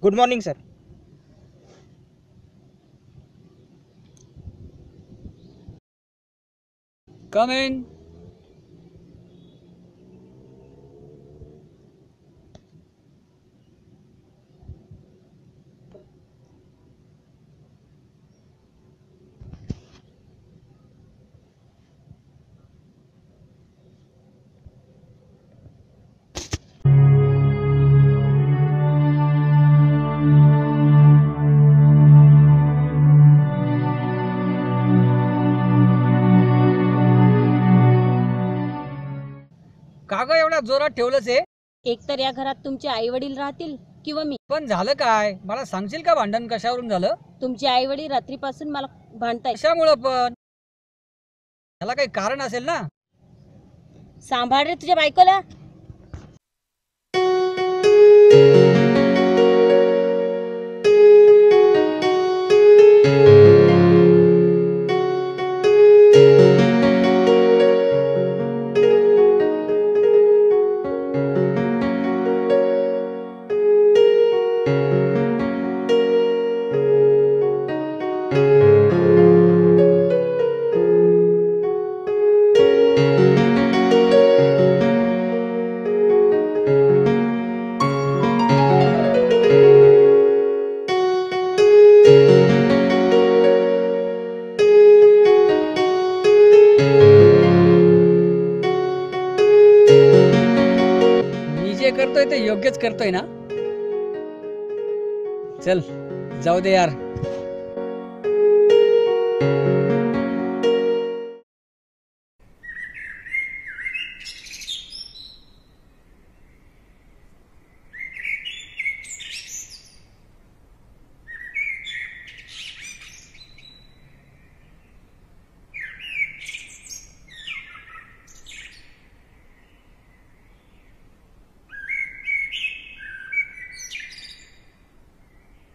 Good morning sir. Come in. का ग एवढा जोरात ठेवलंच आहे? एकतर या घरात तुमचे आई वडील राहतील किंवा मी. पण झालं काय? मला सांगशील का भांडण कशावरून झालं? तुमचे आई वडील रात्रीपासून मला भांडताय. कशामुळं पण? त्याला काही कारण असेल ना. सांभाळ रे तुझ्या बायकोला. जे करतोय ते योग्यच करतोय ना. चल जाऊ दे यार.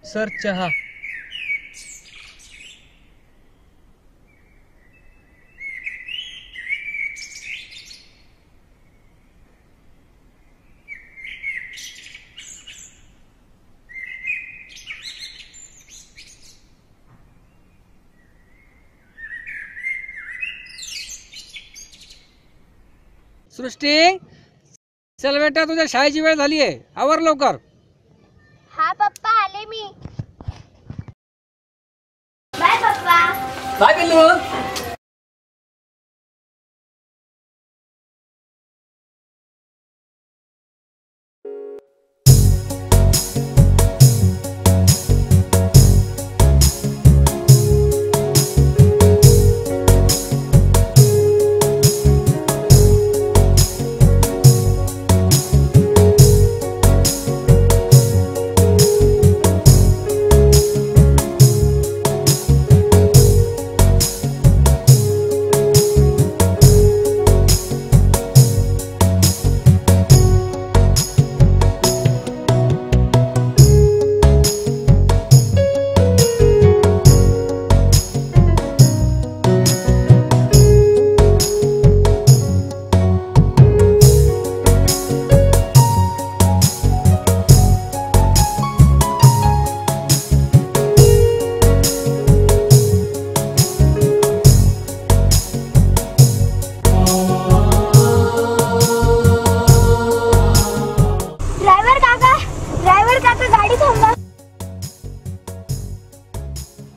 सर चहा. सृष्टी, चल बेटा तुझ्या शाळेची वेळ झाली आहे, आवर लवकर. हा पप्पा आले मी. बाय पप्पा. काय पिल्लू?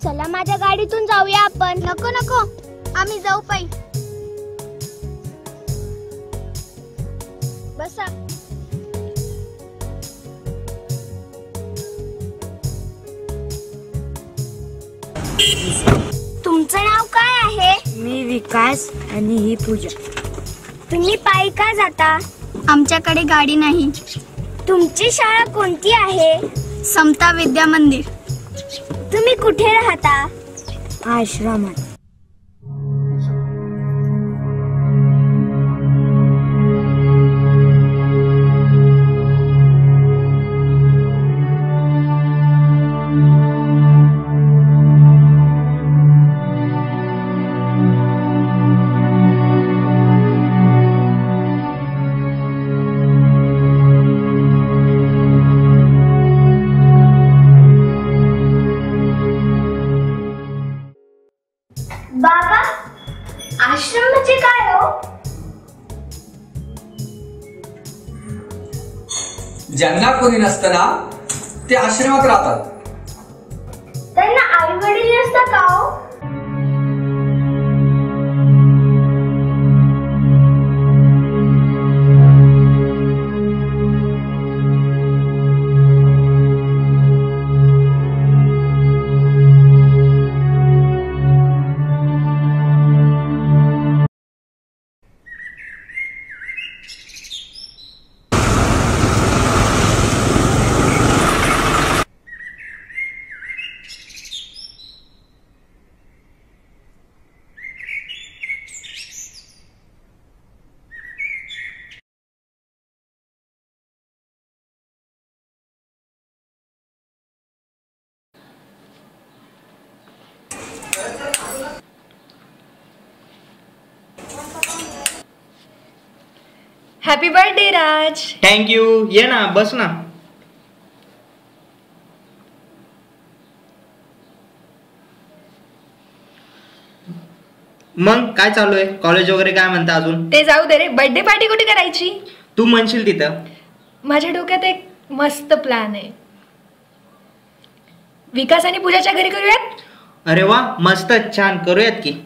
चला माझ्या गाडीतून जाऊया आपण. नको नको, आम्ही जाऊ पायी. बसा. तुमचं नाव काय आहे? मी विकास आणि ही पूजा. तुम्ही पायी का जाता? आमच्याकडे गाडी नाही. तुमची शाळा कोणती आहे? समता विद्या मंदिर. तुम्ही कुठे राहता? आश्रमात. ज्यांना कोणी नसतं ना ते आश्रमात राहतात. त्यांना आई वडील नसतं का हो? हॅपी बर्थडे राज. थँक्यू. ये ना, बस ना. मग काय चालू आहे? कॉलेज वगैरे काय म्हणता अजून? ते जाऊ दे रे, बर्थडे पार्टी कुठे करायची? तू म्हणशील तिथं. माझ्या डोक्यात एक मस्त प्लॅन आहे. विकास आणि पूजाच्या घरी करूयात. अरे वा, मस्त, छान, करूयात की.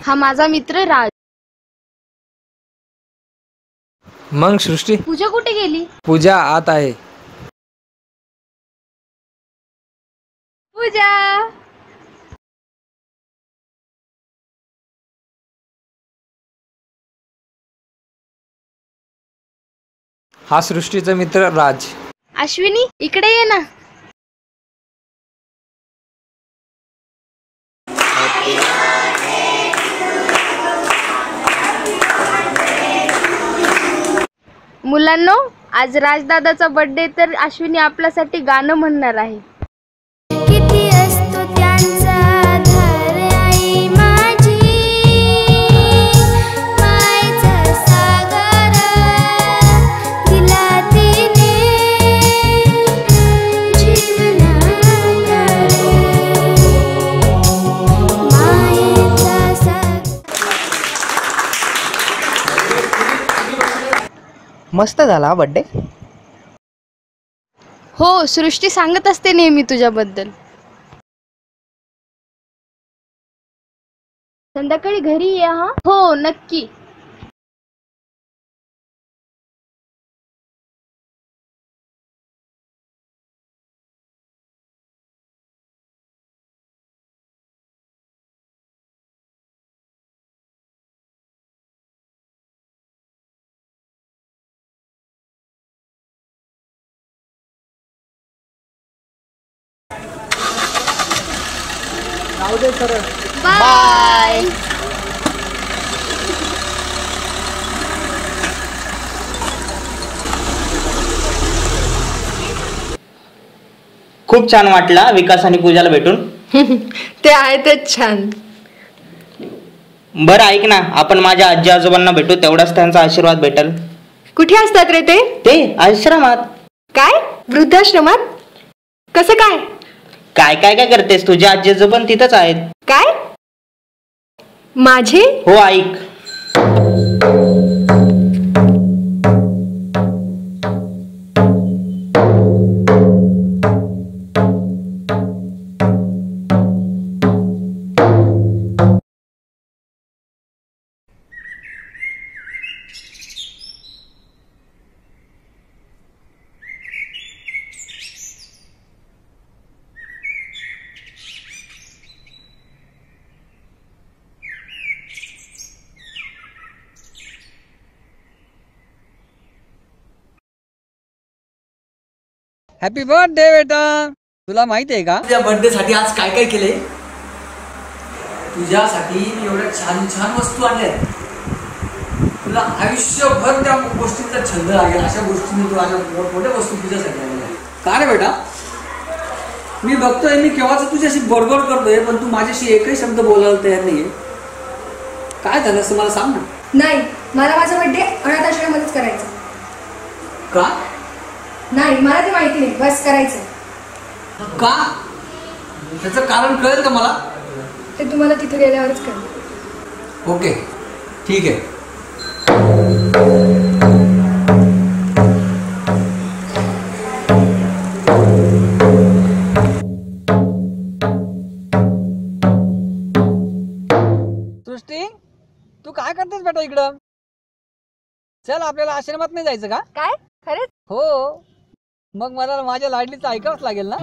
हा माझा मित्र राज. मग सृष्टी, पूजा कुठे गेली? पूजा आत आहे. पूजा, हा सृष्टीचा मित्र राज. अश्विनी इकडे ये ना. मुलांनो, आज राजदादाचा बर्थडे, तर अश्विनी आपल्यासाठी गाणं म्हणणार आहे. किती असतो त्यांचा आधार आई माझी, मायेचा सागर दिला तिने जीवनात, मायेचा सागर. मस्त झाला बर्थडे. हो, सृष्टी सांगत असते नेहमी तुझ्याबद्दल. संध्याकाळी घरी ये हा. हो, नक्की. बाय. खूप छान वाटला विकास आणि पूजाला भेटून. ते आहेतच छान. बरं ऐक ना, आपण माझ्या आजी आजोबांना भेटू, तेवढाच त्यांचा आशीर्वाद भेटेल. कुठे असतात रे ते? ते आश्रमात. काय, वृद्धाश्रमात? कसं काय? काय काय काय करतेस? तुझे आजी आजोबा पण तिथंच आहेत. काय? माझे? हो, ऐक. हॅपी बर्थडे बेटा. तुला माहिती आहे का तुझ्या बर्थडे साठी आज काय काय केले? तुझ्यासाठी मी एवढ्या छान छान वस्तू आणल्यात. तुला आयुष्यभर त्या गोष्टींचा छंद लागेल अशा गोष्टींनी तू अशा मोठमोठ्या वस्तू तुझ्यासाठी आलेल्या आहेत. का रे बेटा? मी बघतोय मी केव्हाच तुझ्याशी बडबड करतोय पण तू माझ्याशी एकही शब्द बोलायला तयार नाहीये. काय झालं असं मला सांग ना. नाही, मला माझा बर्थडे अनाथ आश्रमामध्येच करायचं. का? नाही, मला ते माहिती नाही, बस करायचं. का? त्याचं कारण कळेल का मला? ते तुम्हाला तिथे गेल्यावरच कळेल. ओके, ठीक आहे. सृष्टी, तू काय करतेस बेटा इकडं? चल आपल्याला आश्रमात नाही जायचं का? काय खरेच? हो, मग मला माझ्या लाडलीचं ऐकावंच लागेल ना.